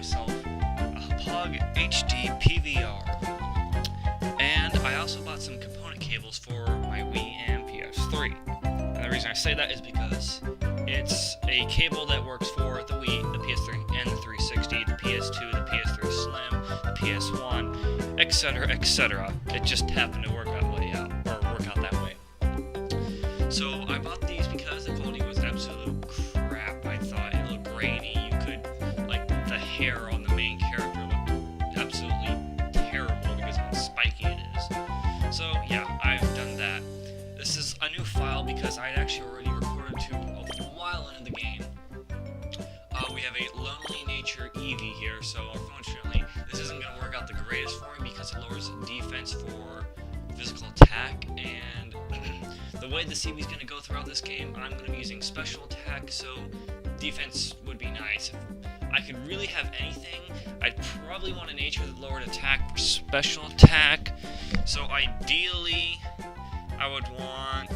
myself a Pug HD PVR. And I also bought some component cables for my Wii and PS3. And the reason I say that is because it's a cable that works for the Wii, the PS3, and the 360, the PS2, the PS3 Slim, the PS1, etc., etc. It just happened to work that way out, or work out that way. So I bought these because the quality was absolute crap. I thought it looked grainy. You could, like, the hair on the main character looked absolutely terrible because of how spiky it is. So yeah, I've done that. This is a new file because I actually already recorded to a while into the game. We have a Lonely Nature Eevee here, so unfortunately this isn't going to work out the greatest for me because it lowers defense for physical attack, and the way the Eevee's going to go throughout this game, I'm going to be using special attack, so defense would be nice. If I could really have anything, I'd probably want a nature that lowered attack for special attack, so ideally I would want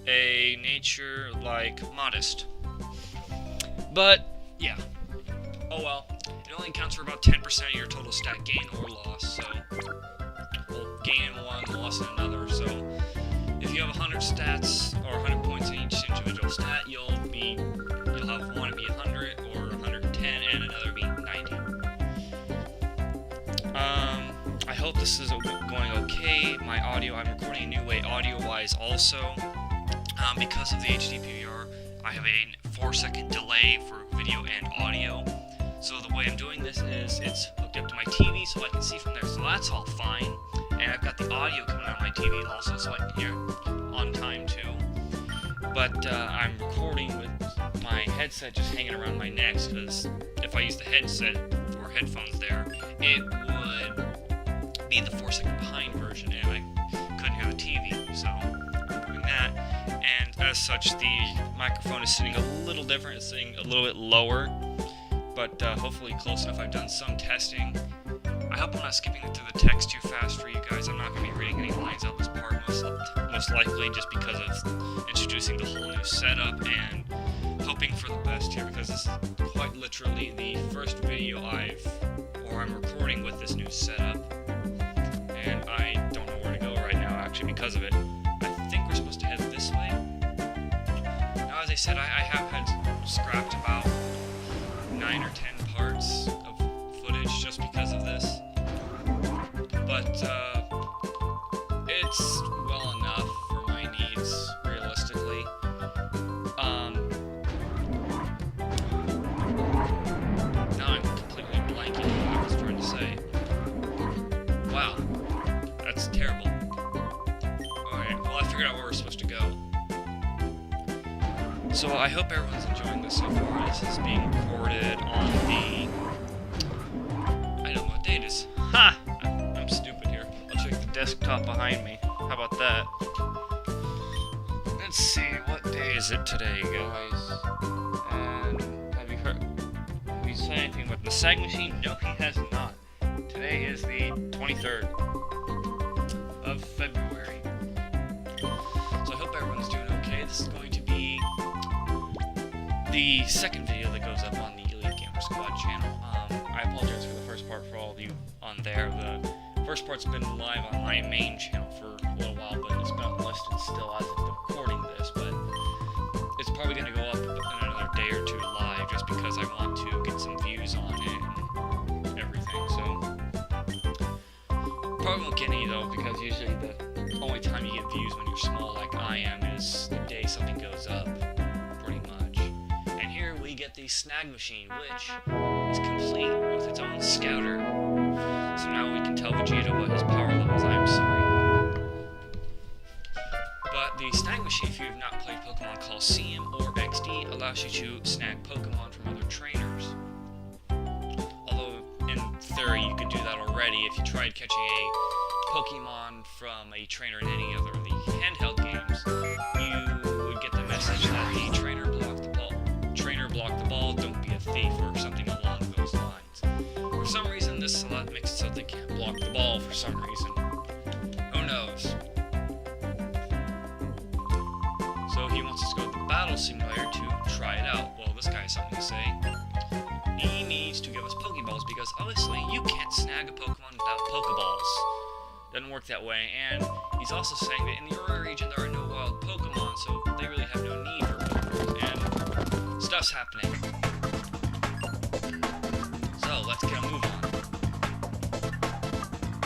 a nature like Modest. But yeah, oh well, it only accounts for about 10% of your total stat gain or loss, so, well, gain in one, loss in another, so if you have 100 stats, or 100 points in each individual stat, you'll have one be 100, or 110, and another be 90. I hope this is going okay. My audio, I'm recording a new way audio-wise also. Because of the HD PVR, I have a 4-second delay for video and audio. So the way I'm doing this is it's hooked up to my TV so I can see from there. So that's all fine. And I've got the audio coming out of my TV also so I can hear on time too. But I'm recording with my headset just hanging around my neck because if I use the headset or headphones there, it would be the 4-second behind version and I couldn't hear the TV. So I'm doing that. And as such, the microphone is sitting a little different. It's sitting a little bit lower, but hopefully close enough. I've done some testing. I hope I'm not skipping through the text too fast for you guys. I'm not going to be reading any lines out this part, most likely just because of introducing the whole new setup and hoping for the best here, because this is quite literally the first video I'm recording with this new setup, and I don't know where to go right now actually because of it. I think we're supposed to head this way. Now, as I said, I have had scrapped about 9 or 10 parts of footage just because of this, but it's well enough for my needs, realistically. Now I'm completely blanking on what I was trying to say. Wow, that's terrible. Alright, well, I figured out where we're supposed to go. So I hope everyone's enjoying this so far. This is being recorded on the... I don't know what date it is. Ha! I'm stupid here. I'll check the desktop behind me. How about that? Let's see, what day is it today, guys? And have you said anything about the SAG machine? No, he has not. Today is the 23rd of February. So I hope everyone's doing okay. This is going to be the second video that goes up on the Elite Gamer Squad channel. I apologize for the first part for all of you on there. The first part's been live on my main channel for a little while, but it's been unlisted still as of recording this, but it's probably going to go up in another day or two live just because I want to get some views on it and everything, so probably won't get any though, because usually the only time you get views when you're small like I am is the day something goes up, pretty much. And here we get the snag machine, which is complete with its own scouter. So now we can tell Vegeta what his power levels. I'm sorry. But the snag machine, if you have not played Pokemon Coliseum or XD, allows you to snag Pokemon from other trainers. Although, in theory, you could do that already if you tried catching a Pokemon from a trainer in any other of the handheld games. You would get the message that the trainer blocked the ball. Trainer blocked the ball, don't be a thief, or something along those lines. For some reason, this slot makes it so they can't block the ball for some reason. Who knows? So he wants us to go to the battle simulator to try it out. Well, this guy has something to say. He needs to give us Pokeballs because obviously you can't snag a Pokemon without Pokeballs. Doesn't work that way, and he's also saying that in the Aurora region there are no wild Pokemon, so they really have no need for Pokeballs, and stuff's happening. So, let's get a move on.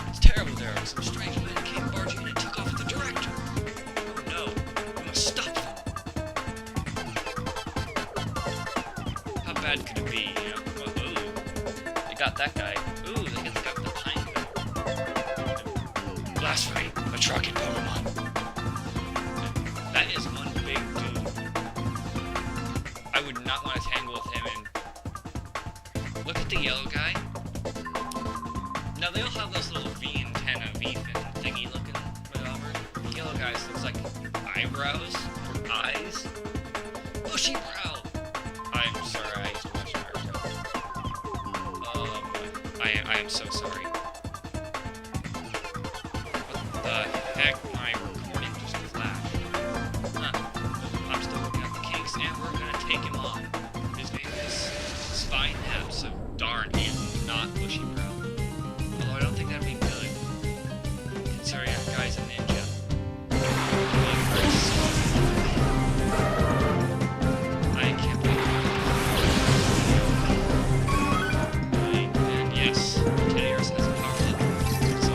It's terrible there. Some strange men came barging in and took off with the director. Oh no, we must stop them. How bad could it be, you know? Well, ooh, they got that guy. Ooh, they got the pine guy. Blasphemy, a trucking Pokemon. That is one big dude. I would not want to tangle with him, and look at the yellow guy. Now they all have those little V antenna, V fin thingy looking whatever. The yellow guys looks like eyebrows or eyes. Bushy brow. I'm sorry, I used to watch Naruto. I am so sorry. What the heck? My recording just flashed. Huh. I'm still working out the kinks, and we're gonna take him on. His name is Spine Nap, so darn him, not Bushy Brow. Although I don't think that'd be good, considering that guy's a ninja. I can't believe it. And yes, Teddiursa has a power level. So,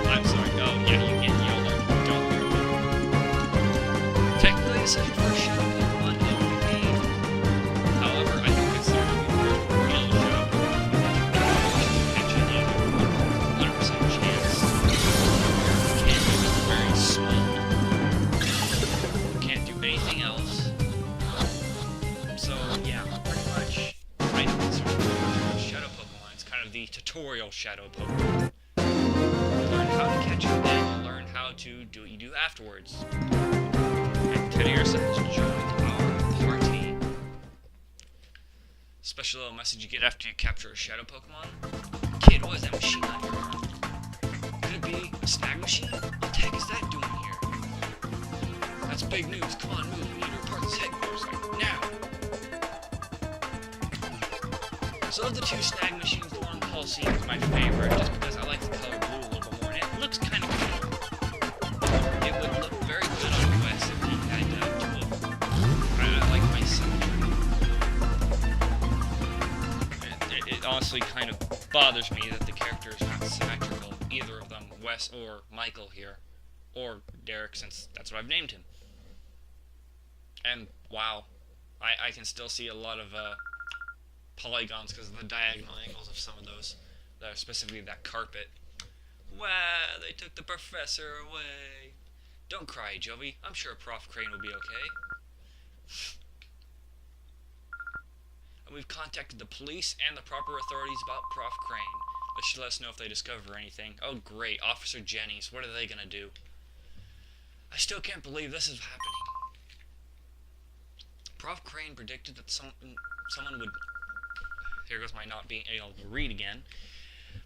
I'm sorry. Oh, yeah, you get YOLO. Don't worry. Technically, this is the first Shadow Pokemon MVP. However, I don't consider it to be the first real Shadow Pokemon because you know how to catch it. You have a 100% chance. Can't do it very small. Can't do anything else. So, yeah, pretty much, I don't consider it a Shadow Pokemon. It's kind of the tutorial Shadow Pokemon. You learn how to catch it, then you learn how to do what you do afterwards. And Teddiursa has joined our party. Special little message you get after you capture a Shadow Pokemon. Kid, what is that machine on your arm? Could it be a snag machine? What the heck is that doing here? That's big news. Come on, move. We need to report this headquarters like now. So of the two snag machines, the one on Pulsing is my favorite, just because I like the color blue a little bit more, and it looks kind of cool. It would look very good on West if he had two of them. I like my symmetry. It honestly kind of bothers me that the character is not symmetrical, either of them, Wes or Michael here, or Derek, since that's what I've named him. And wow, I can still see a lot of polygons because of the diagonal angles of some of those, specifically that carpet. Wow, they took the professor away. Don't cry, Joey. I'm sure Prof. Crane will be okay. And we've contacted the police and the proper authorities about Prof. Crane. They should let us know if they discover anything. Oh great, Officer Jennings, what are they gonna do? I still can't believe this is happening. Prof. Crane predicted that someone would... Here goes my not being able to read again.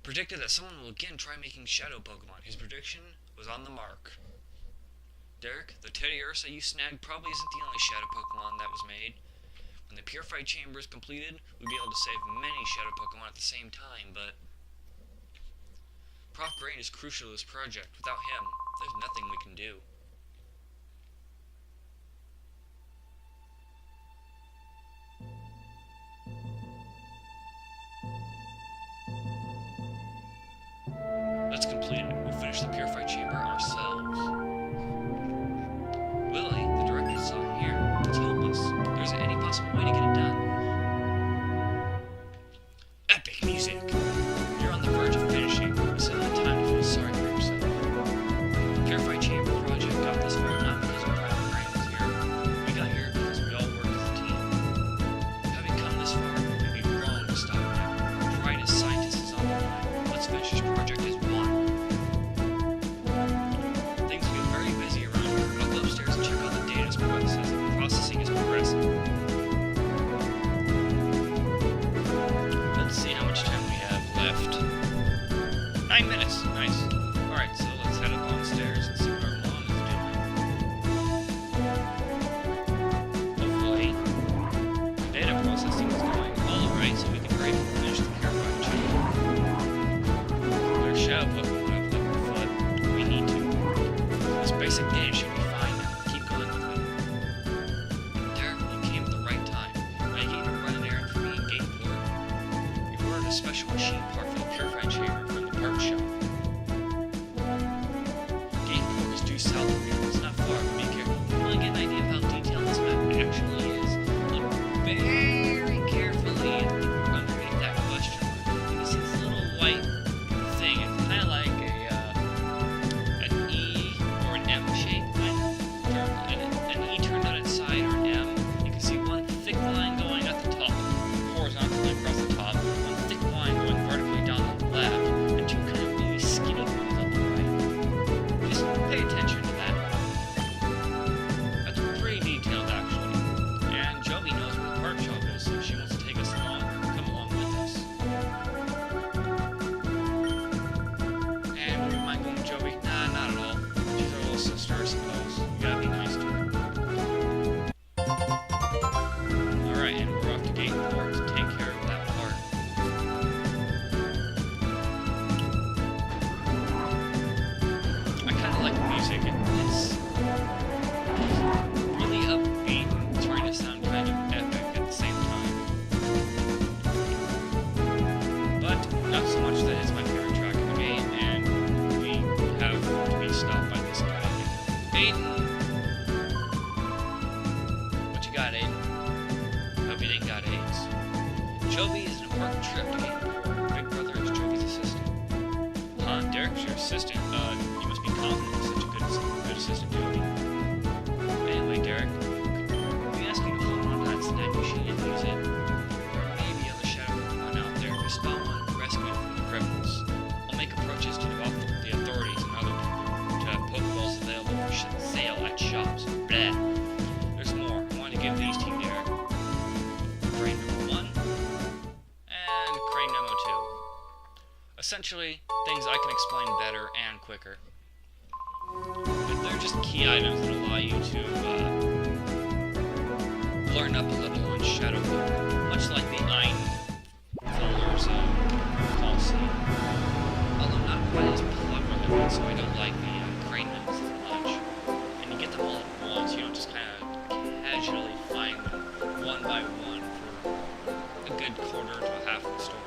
Predicted that someone will again try making Shadow Pokemon. His prediction was on the mark. Derek, the Teddiursa you snagged probably isn't the only Shadow Pokemon that was made. When the Purified Chamber is completed, we'll be able to save many Shadow Pokemon at the same time, but... Prof. Crane is crucial to this project. Without him, there's nothing we can do. Let's complete it. We'll finish the Purified Chamber ourselves. Willie, the director's not here. It's hopeless. There isn't any possible way to get it done. Epic music! You're on the verge of finishing. This isn't the time to feel sorry for yourself. The Purified Chamber project got this far not because our Prof. Crane was here. We got here because we all work as a team. Having come this far, it'd be wrong to stop now. Our pride as scientists is on the line. Let's finish this project as one. Things will get very busy around here. I'll go upstairs and check out the data as processing is progressing. Let's see how much time we have left. 9 minutes. Nice. Alright, so let's head up downstairs and see what our mom is doing. Hopefully, data processing is going special machine part for the purifying chamber from the part shop. Gale is due south of here. It's not far, but be careful. If you want to get an idea of how detailed this map actually is, look very carefully underneath that question mark. You can see this little white thing. It's kind of like an E or an M shape. An E turned on its side or an M. You can see one thick line going at the top, horizontally across the top, one thick line going vertically down the left, and two kind of really skinny ones on the right. Just pay attention to that. That's pretty detailed, actually. And Joey knows where the part shop is, so she wants to take us along, come along with us. And would you mind going with Joey? Nah, not at all. She's our little sister, I suppose. You gotta be nice to her. Alright, and we're off to Gate 4 to take care of that part. I kinda like the music. It's really upbeat and trying to sound kind of epic at the same time. But not so much that it's my favorite track in the game, and we have to be stopped by this guy again. Aiden! What you got, Aiden? Hope you didn't got AIDS. Joey is an important trip to Gate 4. Big brother is Joey's assistant. Huh? Derek's your assistant? You must be confident with such a good assistant, Joey. Anyway, Derek, we ask you to hold on to that snack machine and use it. There may be other shadow Pokemon out there. If we spot one, rescue it from the criminals. I'll make approaches to the authorities and other people to have Pokeballs available for sale at shops. Blah. There's more. I want to give these to you, Derek. Crane number 1 and crane number 2. Essentially, things I can explain better and quicker. But they're just key items that allow you to learn up a little on Shadow Pokemon, much like the Ein fillers of Colosseum. Although not quite as plot relevant, so I don't like the crane ones as much. And you get them all at once, you don't just kind of casually find them one by one for a good quarter to a half of the story.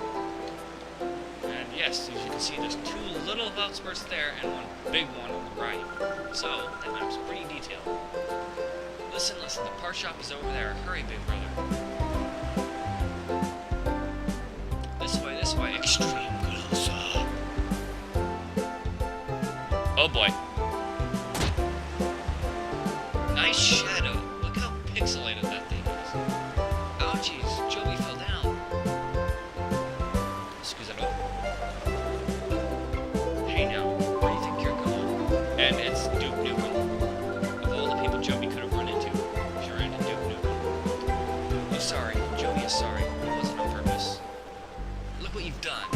And yes, as you can see, there's 2 little outspurts there and one big one on the right. So, that map's pretty detailed. Listen, the part shop is over there. Hurry, big brother. This way, extreme close up. Oh boy. Nice shadow. Look how pixelated that thing is. Ouchies, Joey fell down. Excuse that. Hey now, where do you think you're going? And it's Duke Nukem. Of all the people Joey could have run into, she ran into Duke Nukem. Oh, sorry. Joey is sorry. It wasn't on purpose. Look what you've done.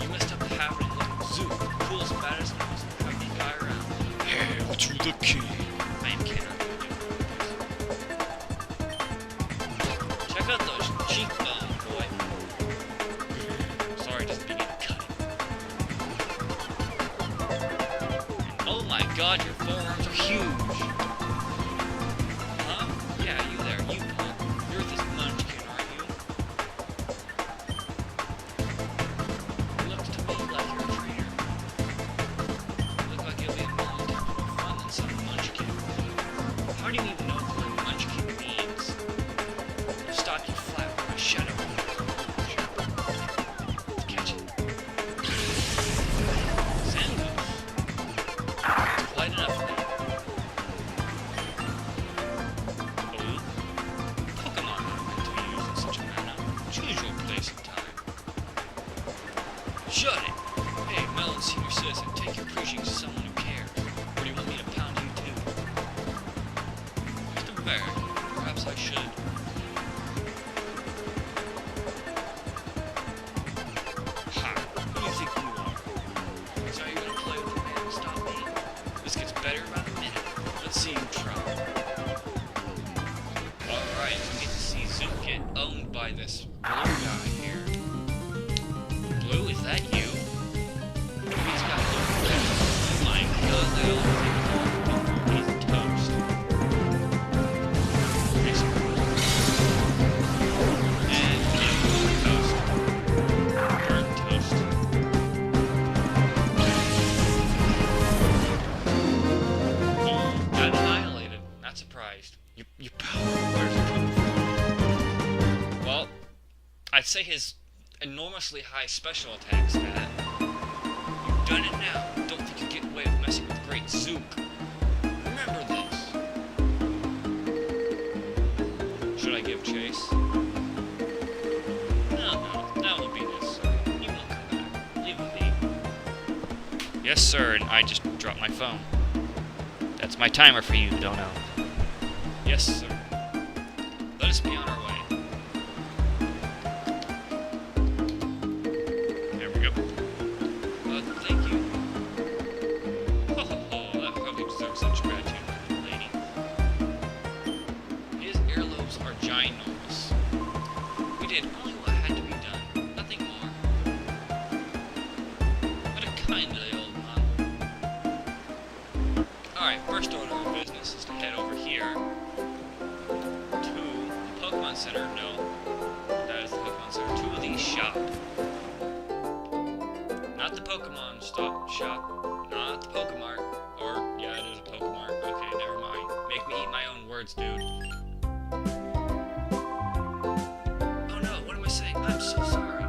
You messed up the happening little zoo. Coolest, baddest, and most attractive guy around. Hail to the king. I am Ken. Check out those cheekbones, boy. Sorry, just beginning to cut it. And oh my god, your forearms are huge. Huh? Yeah, you there, you punk. You're this munchkin, aren't you? Looks to me like you're a traitor. Look like you'll be a million times more fun than some munchkin. How do you even know what the word munchkin means? I'll stop you flat with my shadow. Catch it. Zangoose. Quite enough of that. Oh? Pokemon aren't meant to be used in such a manner. Choose your place and time. Shut it! Hey, Melon Senior Citizen, take your preaching to someone who cares. Or do you want me to pound you too? Mr. Barrett, perhaps I should. Ha! Who do you think you are? So are you gonna play with the man and stop me? This gets better by the minute. Let's see you try. Alright, we get to see Zook get owned by this blue guy here. Blue, is that you? He's got blue red. Oh my god, that all thing's off before he's toast. I'd say his enormously high special attack stat. You've done it now. Don't think you get away with messing with Great Zook. Remember this. Should I give chase? No, that won't be necessary. He won't come back. Leave him be. Yes, sir, and I just dropped my phone. That's my timer for you, Dono. Yes, sir. Let us be on our way. There we go. Thank you. Oh, that probably deserves such gratitude, lady. His earlobes are ginormous. We did only what had to be done, nothing more. What a kindly old man. Alright, first order of business is to head over here to the Pokemon Center. No, that is the Pokemon Center. To the shop. Not the Pokemon shop. Not the Pokemart. Or, yeah, it is a Pokemart. Okay, never mind. Make me eat my own words, dude. Oh no, what am I saying? I'm so sorry.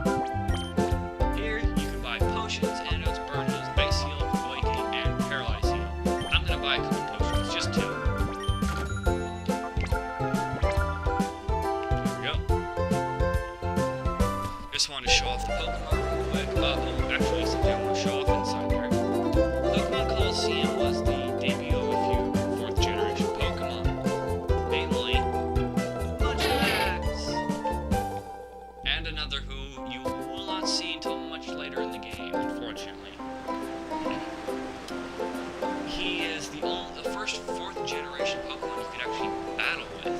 Here, you can buy potions, antidotes, burn heals, ice heal, awakening, and paralyze heal. I'm gonna buy a couple potions, just 2. Here we go. Just wanted to show off the Pokemon real quick. Actually, something I want to show off inside there. Pokemon Coliseum was the debut of a few 4th generation Pokemon. Namely, Munchlax! And another who you will not see until much later in the game, unfortunately. He is the first 4th generation Pokemon you could actually battle with,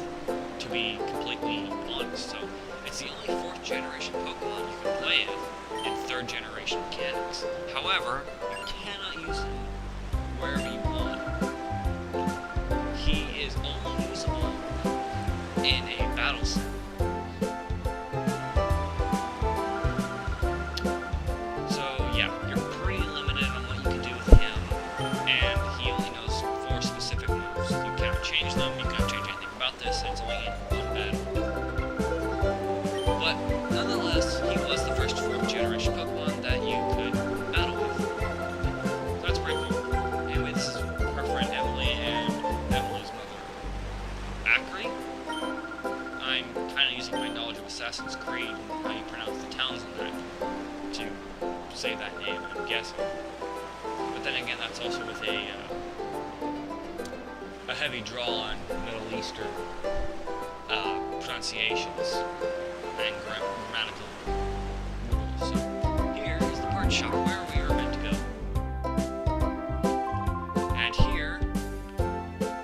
to be completely honest. So, it's the only 4th generation Pokemon you can play with in 3rd generation mechanics. However, you cannot use him wherever you want. He is only usable in a battle set. So yeah, you're pretty limited on what you can do with him, and he only knows 4 specific moves. You cannot change them, you cannot change anything about this, and it's only in 1 battle. But nonetheless, he was the first 4th generation Pokemon that you could battle with. So that's pretty cool. Anyway, this is her friend Emily and Emily's mother, Acri. I'm kind of using my knowledge of Assassin's Creed and how you pronounce the towns in that to say that name, I'm guessing. But then again, that's also with a heavy draw on Middle Eastern pronunciations and grammatical rules. So here is the part shop where we were meant to go. And here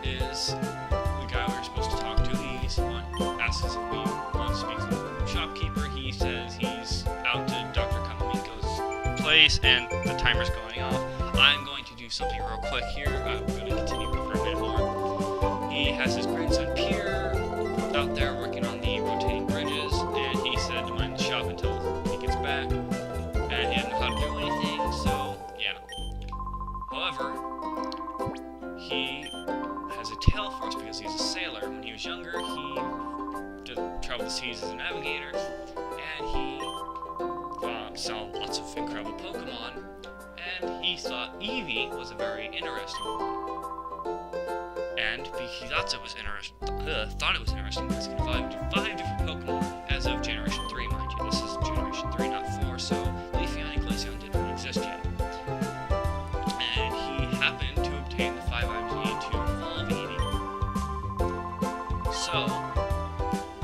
is the guy we were supposed to talk to. He's one asks us if we want to speak to the shopkeeper. He says he's out to Dr. Kamamiko's place and the timer's going off. I'm going to do something real quick here. I'm going to continue for a minute more. He has his grandson Pierre out there working on the rotating bridges, and he said to mind the shop until he gets back, and he didn't know how to do anything, so yeah. However, he has a tale for us because he's a sailor. When he was younger, he traveled the seas as a navigator, and he saw lots of incredible Pokemon, and he thought Eevee was a very interesting one. And he thought it was interesting because it can evolve into 5 different Pokemon as of Generation 3, mind you. This is Generation 3, not 4, so Leafeon and Glaceon didn't exist yet. And he happened to obtain the 5 items needed to evolve Eevee. So,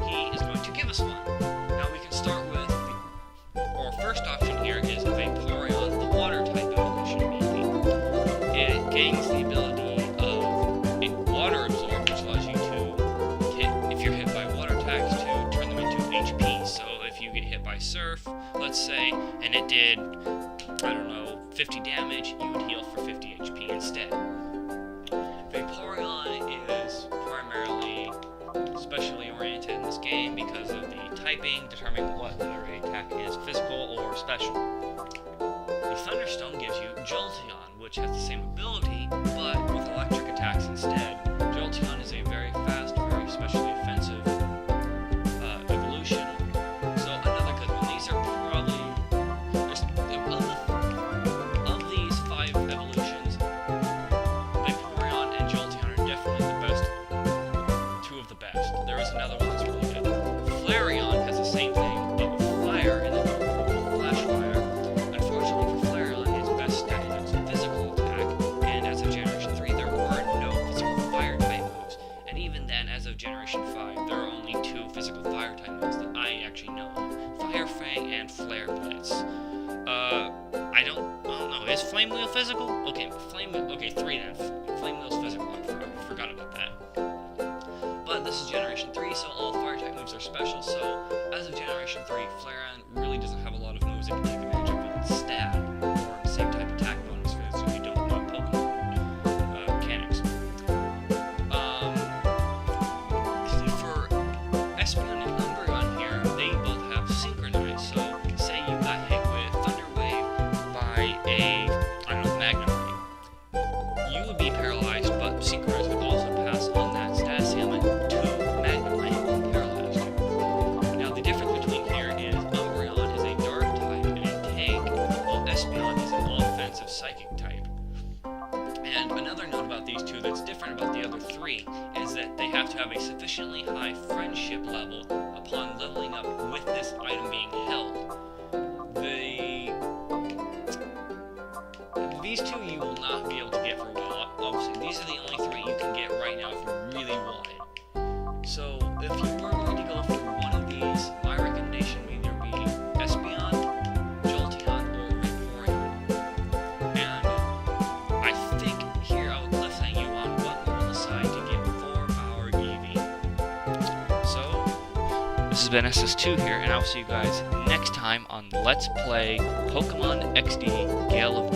he is going to give us one. Now we can start with our first option here is a Vaporeon, the water type evolution of Eevee. It gains the ability water absorb, which allows you to hit, if you're hit by water attacks, to turn them into HP. So if you get hit by Surf, let's say, and it did, I don't know, 50 damage, you would heal for 50 HP instead. Vaporeon is primarily specially oriented in this game because of the typing, determining whether an attack is physical or special. The Thunderstone gives you Jolteon, which has the same ability, but with electric attacks instead. Jolteon is a very fast, very specially offensive evolution. So another good physical fire type moves that I actually know of. Fire Fang and Flare Blitz. I don't know. Is Flame Wheel physical? Okay, okay, 3 then. Flame Wheel's physical. I forgot about that. But this is Generation 3, so all fire type moves are special. So as of Generation 3, Flareon really doesn't have a lot of moves it can take advantage of with its stab or same type attack bonus for those who don't know Pokemon mechanics. For Espeon and Umbreon here, they both have Synchronize. So say you got hit with Thunder Wave by a, I don't know, Magnum Ray. You would be paralyzed, but Synchronize would also pass on that status ailment to Magnum Ray and paralyze you. Now the difference between here is Umbreon is a dark type and a tank, while Espeon is an offensive psychic type. And another note about these two that's different about the other 3 is that they have to have a sufficiently high friendship level upon leveling up with this item being held. These 2 you will not be able to get for a while. Obviously, these are the only 3 you can get right now if you really want it. So, if you were going to go for one of these, my recommendation would either be Espeon, Jolteon, or Vaporeon. And I think here I will cliffhang you on what we will decide to get for our Eevee. So, this has been SS2 here, and I'll see you guys next time on Let's Play Pokemon XD Gale of